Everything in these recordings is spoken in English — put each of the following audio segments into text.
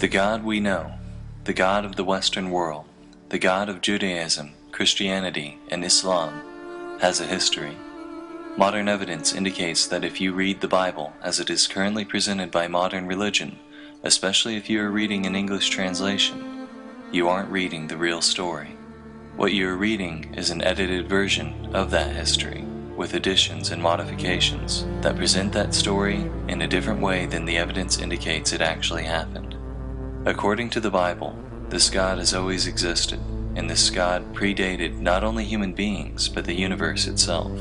The God we know, the God of the Western world, the God of Judaism, Christianity, and Islam, has a history. Modern evidence indicates that if you read the Bible as it is currently presented by modern religion, especially if you are reading an English translation, you aren't reading the real story. What you are reading is an edited version of that history, with additions and modifications that present that story in a different way than the evidence indicates it actually happened. According to the Bible, this God has always existed, and this God predated not only human beings, but the universe itself.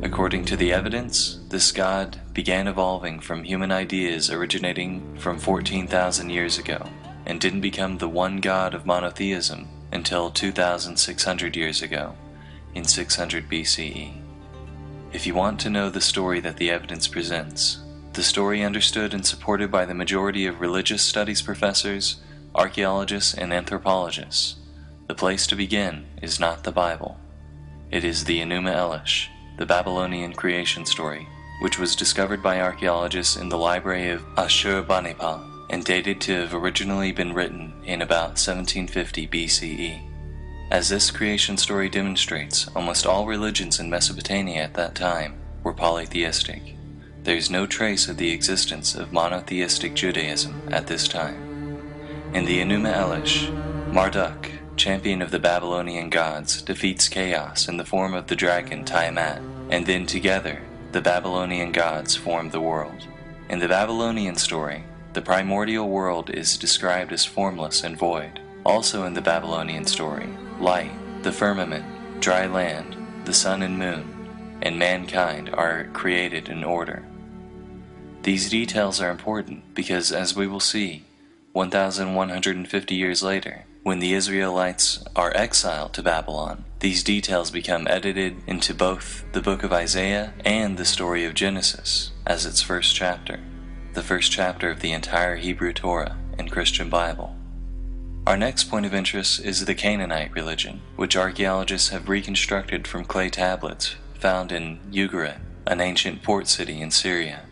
According to the evidence, this God began evolving from human ideas originating from 14,000 years ago, and didn't become the one God of monotheism until 2,600 years ago, in 600 BCE. If you want to know the story that the evidence presents, the story understood and supported by the majority of religious studies professors, archaeologists, and anthropologists, the place to begin is not the Bible. It is the Enuma Elish, the Babylonian creation story, which was discovered by archaeologists in the library of Ashurbanipal and dated to have originally been written in about 1750 BCE. As this creation story demonstrates, almost all religions in Mesopotamia at that time were polytheistic. There is no trace of the existence of monotheistic Judaism at this time. In the Enuma Elish, Marduk, champion of the Babylonian gods, defeats chaos in the form of the dragon Tiamat, and then together, the Babylonian gods form the world. In the Babylonian story, the primordial world is described as formless and void. Also in the Babylonian story, light, the firmament, dry land, the sun and moon, and mankind are created in order. These details are important because, as we will see, 1,150 years later, when the Israelites are exiled to Babylon, these details become edited into both the book of Isaiah and the story of Genesis as its first chapter, the first chapter of the entire Hebrew Torah and Christian Bible. Our next point of interest is the Canaanite religion, which archaeologists have reconstructed from clay tablets found in Ugarit, an ancient port city in Syria,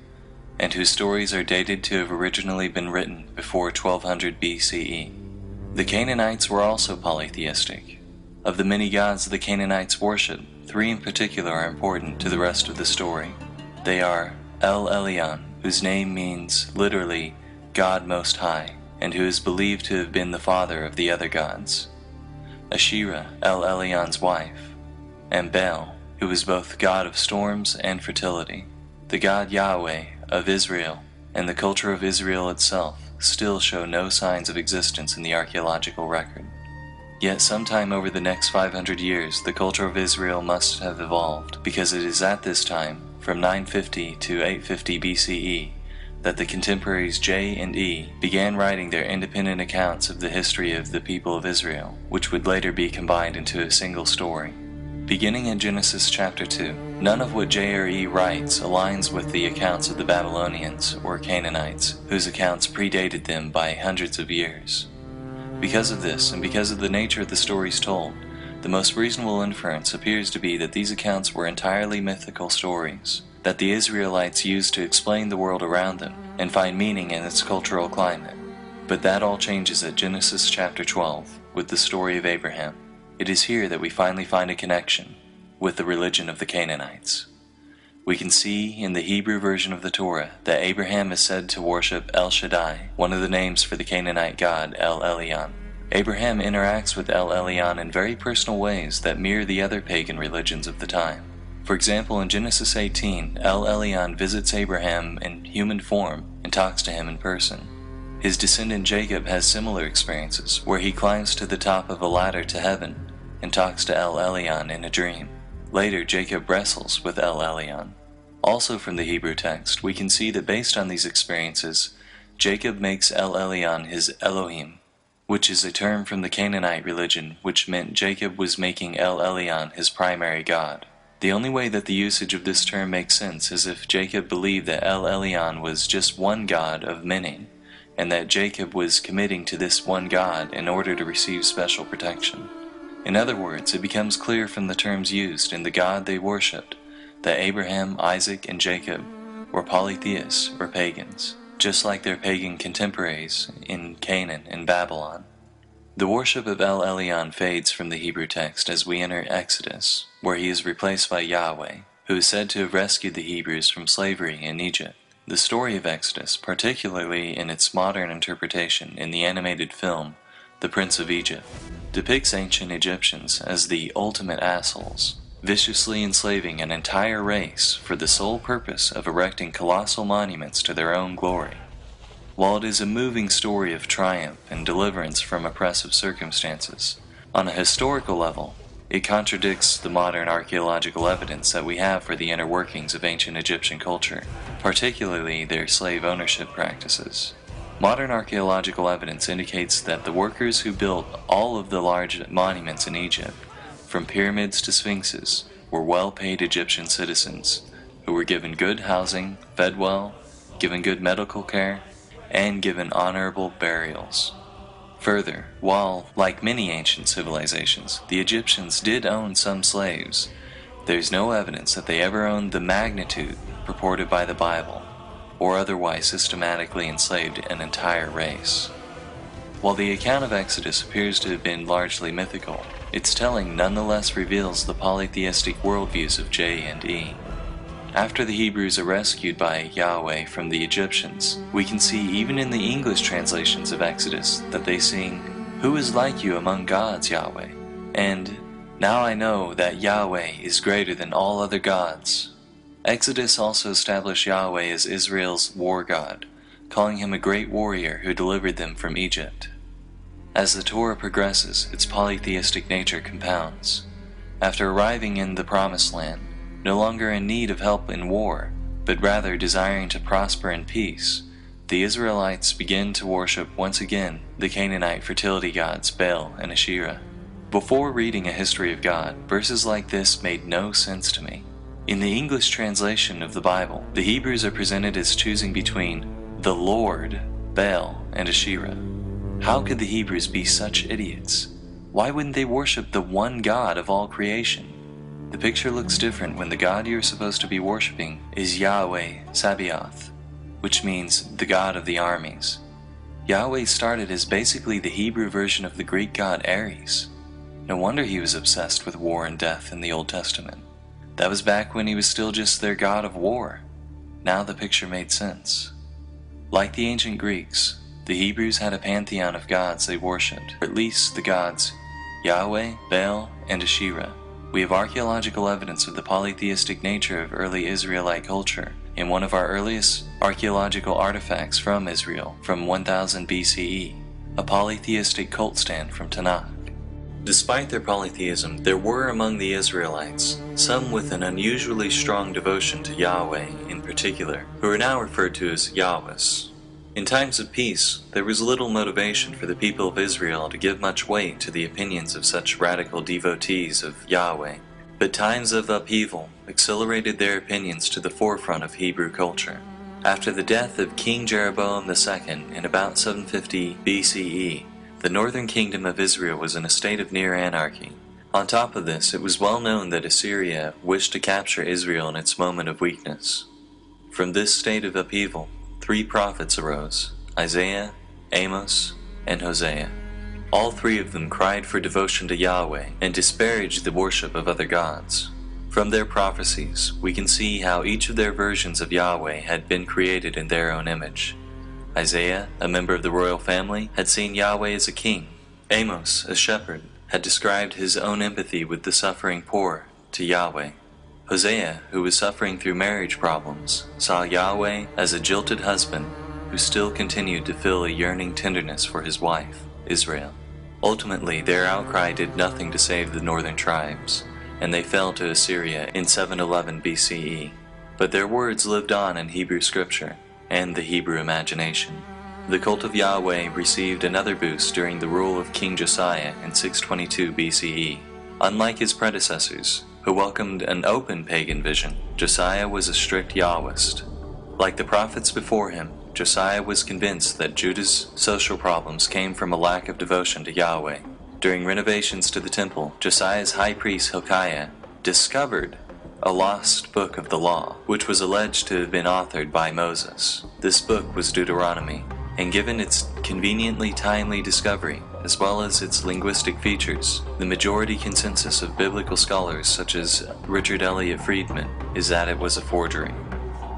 and whose stories are dated to have originally been written before 1200 BCE. The Canaanites were also polytheistic. Of the many gods the Canaanites worship, three in particular are important to the rest of the story. They are El Elyon, whose name means literally God Most High, and who is believed to have been the father of the other gods; Asherah, El Elyon's wife; and Baal, who is both god of storms and fertility. The god Yahweh of Israel and the culture of Israel itself still show no signs of existence in the archaeological record. Yet sometime over the next 500 years, the culture of Israel must have evolved, because it is at this time, from 950 to 850 BCE, that the contemporaries J and E began writing their independent accounts of the history of the people of Israel, which would later be combined into a single story. Beginning in Genesis chapter 2, none of what J or E writes aligns with the accounts of the Babylonians or Canaanites, whose accounts predated them by hundreds of years. Because of this, and because of the nature of the stories told, the most reasonable inference appears to be that these accounts were entirely mythical stories that the Israelites used to explain the world around them and find meaning in its cultural climate. But that all changes at Genesis chapter 12 with the story of Abraham. It is here that we finally find a connection with the religion of the Canaanites. We can see in the Hebrew version of the Torah that Abraham is said to worship El Shaddai, one of the names for the Canaanite god El Elyon. Abraham interacts with El Elyon in very personal ways that mirror the other pagan religions of the time. For example, in Genesis 18, El Elyon visits Abraham in human form and talks to him in person. His descendant Jacob has similar experiences, where he climbs to the top of a ladder to heaven and talks to El Elyon in a dream. Later, Jacob wrestles with El Elyon. Also from the Hebrew text, we can see that based on these experiences, Jacob makes El Elyon his Elohim, which is a term from the Canaanite religion which meant Jacob was making El Elyon his primary god. The only way that the usage of this term makes sense is if Jacob believed that El Elyon was just one god of many, and that Jacob was committing to this one god in order to receive special protection. In other words, it becomes clear from the terms used in the God they worshipped that Abraham, Isaac, and Jacob were polytheists or pagans. just like their pagan contemporaries in Canaan and Babylon. The worship of El Elyon fades from the Hebrew text as we enter Exodus, where he is replaced by Yahweh, who is said to have rescued the Hebrews from slavery in Egypt. The story of Exodus, particularly in its modern interpretation in the animated film The Prince of Egypt, depicts ancient Egyptians as the ultimate assholes, viciously enslaving an entire race for the sole purpose of erecting colossal monuments to their own glory. While it is a moving story of triumph and deliverance from oppressive circumstances, on a historical level, it contradicts the modern archaeological evidence that we have for the inner workings of ancient Egyptian culture, particularly their slave ownership practices. Modern archaeological evidence indicates that the workers who built all of the large monuments in Egypt, from pyramids to sphinxes, were well-paid Egyptian citizens who were given good housing, fed well, given good medical care, and given honorable burials. Further, while, like many ancient civilizations, the Egyptians did own some slaves, there is no evidence that they ever owned the magnitude purported by the Bible, or otherwise systematically enslaved an entire race. While the account of Exodus appears to have been largely mythical, its telling nonetheless reveals the polytheistic worldviews of J and E. After the Hebrews are rescued by Yahweh from the Egyptians, we can see even in the English translations of Exodus that they sing, "Who is like you among gods, Yahweh?" and "Now I know that Yahweh is greater than all other gods." Exodus also established Yahweh as Israel's war god, calling him a great warrior who delivered them from Egypt. As the Torah progresses, its polytheistic nature compounds. After arriving in the Promised Land, no longer in need of help in war, but rather desiring to prosper in peace, the Israelites begin to worship once again the Canaanite fertility gods Baal and Asherah. Before reading a history of God, verses like this made no sense to me. In the English translation of the Bible, the Hebrews are presented as choosing between the Lord, Baal, and Asherah. How could the Hebrews be such idiots? Why wouldn't they worship the one God of all creation? The picture looks different when the God you're supposed to be worshiping is Yahweh Sabaoth, which means the God of the armies. Yahweh started as basically the Hebrew version of the Greek god Ares. No wonder he was obsessed with war and death in the Old Testament. That was back when he was still just their god of war. Now the picture made sense. Like the ancient Greeks, the Hebrews had a pantheon of gods they worshipped, or at least the gods Yahweh, Baal, and Asherah. We have archaeological evidence of the polytheistic nature of early Israelite culture in one of our earliest archaeological artifacts from Israel from 1000 BCE, a polytheistic cult stand from Tanakh. Despite their polytheism, there were among the Israelites some with an unusually strong devotion to Yahweh in particular, who are now referred to as Yahwehs. In times of peace, there was little motivation for the people of Israel to give much weight to the opinions of such radical devotees of Yahweh, but times of upheaval accelerated their opinions to the forefront of Hebrew culture. After the death of King Jeroboam II in about 750 BCE, the northern kingdom of Israel was in a state of near anarchy. On top of this, it was well known that Assyria wished to capture Israel in its moment of weakness. From this state of upheaval, 3 prophets arose, Isaiah, Amos, and Hosea. All 3 of them cried for devotion to Yahweh and disparaged the worship of other gods. From their prophecies, we can see how each of their versions of Yahweh had been created in their own image. Isaiah, a member of the royal family, had seen Yahweh as a king. Amos, a shepherd, had described his own empathy with the suffering poor to Yahweh. Hosea, who was suffering through marriage problems, saw Yahweh as a jilted husband who still continued to feel a yearning tenderness for his wife, Israel. Ultimately, their outcry did nothing to save the northern tribes, and they fell to Assyria in 711 BCE. But their words lived on in Hebrew scripture and the Hebrew imagination. The cult of Yahweh received another boost during the rule of King Josiah in 622 BCE. Unlike his predecessors, who welcomed an open pagan vision, Josiah was a strict Yahwist. Like the prophets before him, Josiah was convinced that Judah's social problems came from a lack of devotion to Yahweh. During renovations to the temple, Josiah's high priest Hilkiah discovered a lost book of the law, which was alleged to have been authored by Moses. This book was Deuteronomy, and given its conveniently timely discovery, as well as its linguistic features, the majority consensus of biblical scholars such as Richard Elliott Friedman is that it was a forgery.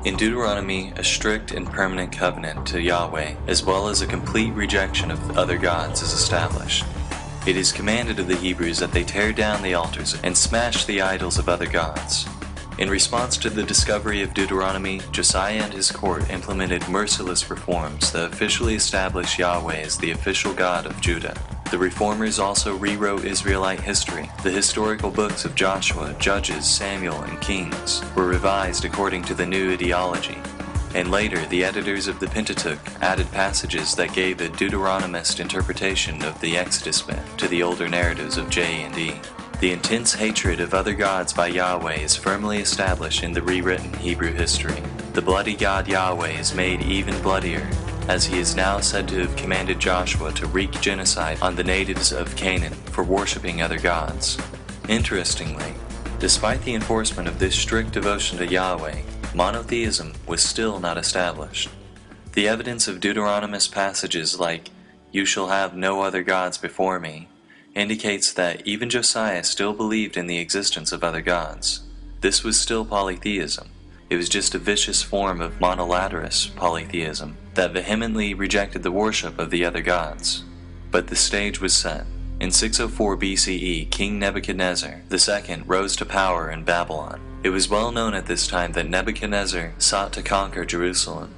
In Deuteronomy, a strict and permanent covenant to Yahweh, as well as a complete rejection of other gods, is established. It is commanded of the Hebrews that they tear down the altars and smash the idols of other gods. In response to the discovery of Deuteronomy, Josiah and his court implemented merciless reforms that officially established Yahweh as the official God of Judah. The reformers also rewrote Israelite history. The historical books of Joshua, Judges, Samuel, and Kings were revised according to the new ideology. And later, the editors of the Pentateuch added passages that gave a Deuteronomist interpretation of the Exodus myth to the older narratives of J and E. The intense hatred of other gods by Yahweh is firmly established in the rewritten Hebrew history. The bloody God Yahweh is made even bloodier, as he is now said to have commanded Joshua to wreak genocide on the natives of Canaan for worshipping other gods. Interestingly, despite the enforcement of this strict devotion to Yahweh, monotheism was still not established. The evidence of Deuteronomist passages like, "You shall have no other gods before me," indicates that even Josiah still believed in the existence of other gods. This was still polytheism. It was just a vicious form of monolaterous polytheism that vehemently rejected the worship of the other gods. But the stage was set. In 604 BCE, King Nebuchadnezzar II rose to power in Babylon. It was well known at this time that Nebuchadnezzar sought to conquer Jerusalem.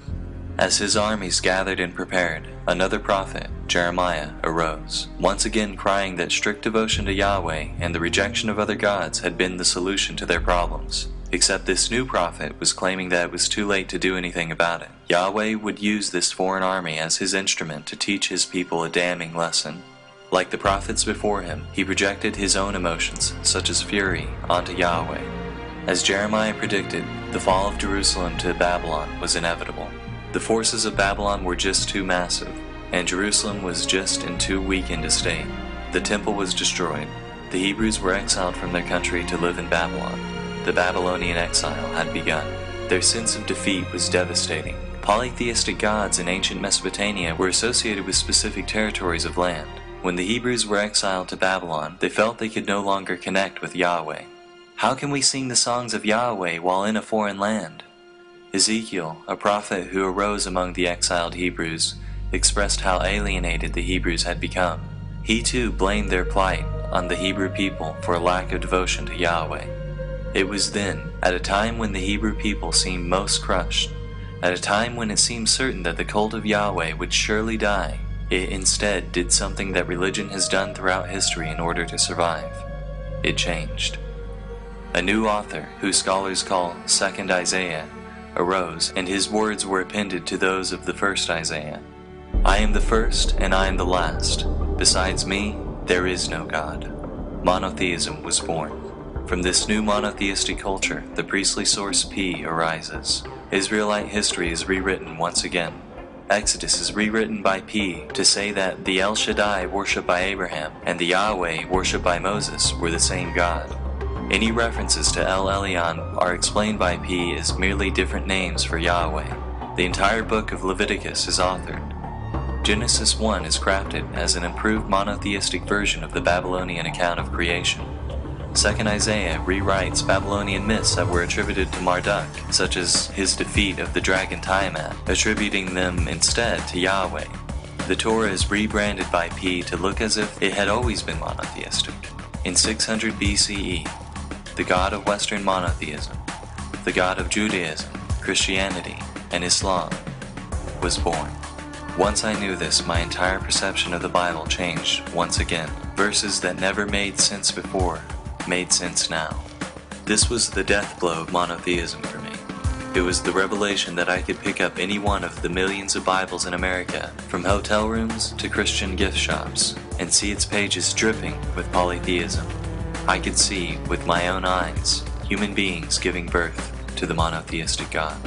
As his armies gathered and prepared, another prophet, Jeremiah, arose, once again crying that strict devotion to Yahweh and the rejection of other gods had been the solution to their problems. Except this new prophet was claiming that it was too late to do anything about it. Yahweh would use this foreign army as his instrument to teach his people a damning lesson. Like the prophets before him, he projected his own emotions, such as fury, onto Yahweh. As Jeremiah predicted, the fall of Jerusalem to Babylon was inevitable. The forces of Babylon were just too massive, and Jerusalem was just in too weakened a state. The temple was destroyed. The Hebrews were exiled from their country to live in Babylon. The Babylonian exile had begun. Their sense of defeat was devastating. Polytheistic gods in ancient Mesopotamia were associated with specific territories of land. When the Hebrews were exiled to Babylon, they felt they could no longer connect with Yahweh. How can we sing the songs of Yahweh while in a foreign land? Ezekiel, a prophet who arose among the exiled Hebrews, expressed how alienated the Hebrews had become. He too blamed their plight on the Hebrew people for a lack of devotion to Yahweh. It was then, at a time when the Hebrew people seemed most crushed, at a time when it seemed certain that the cult of Yahweh would surely die, it instead did something that religion has done throughout history in order to survive. It changed. A new author, who scholars call Second Isaiah, arose, and his words were appended to those of the first Isaiah. "I am the first, and I am the last. Besides me, there is no God." Monotheism was born. From this new monotheistic culture, the priestly source P arises. Israelite history is rewritten once again. Exodus is rewritten by P to say that the El Shaddai worshipped by Abraham and the Yahweh worshipped by Moses were the same God. Any references to El Elyon are explained by P as merely different names for Yahweh. The entire book of Leviticus is authored. Genesis 1 is crafted as an improved monotheistic version of the Babylonian account of creation. Second Isaiah rewrites Babylonian myths that were attributed to Marduk, such as his defeat of the dragon Tiamat, attributing them instead to Yahweh. The Torah is rebranded by P to look as if it had always been monotheistic. In 600 BCE, the God of Western monotheism, the God of Judaism, Christianity, and Islam, was born. Once I knew this, my entire perception of the Bible changed once again. Verses that never made sense before made sense now. This was the death blow of monotheism for me. It was the revelation that I could pick up any one of the millions of Bibles in America, from hotel rooms to Christian gift shops, and see its pages dripping with polytheism. I could see, with my own eyes, human beings giving birth to the monotheistic God.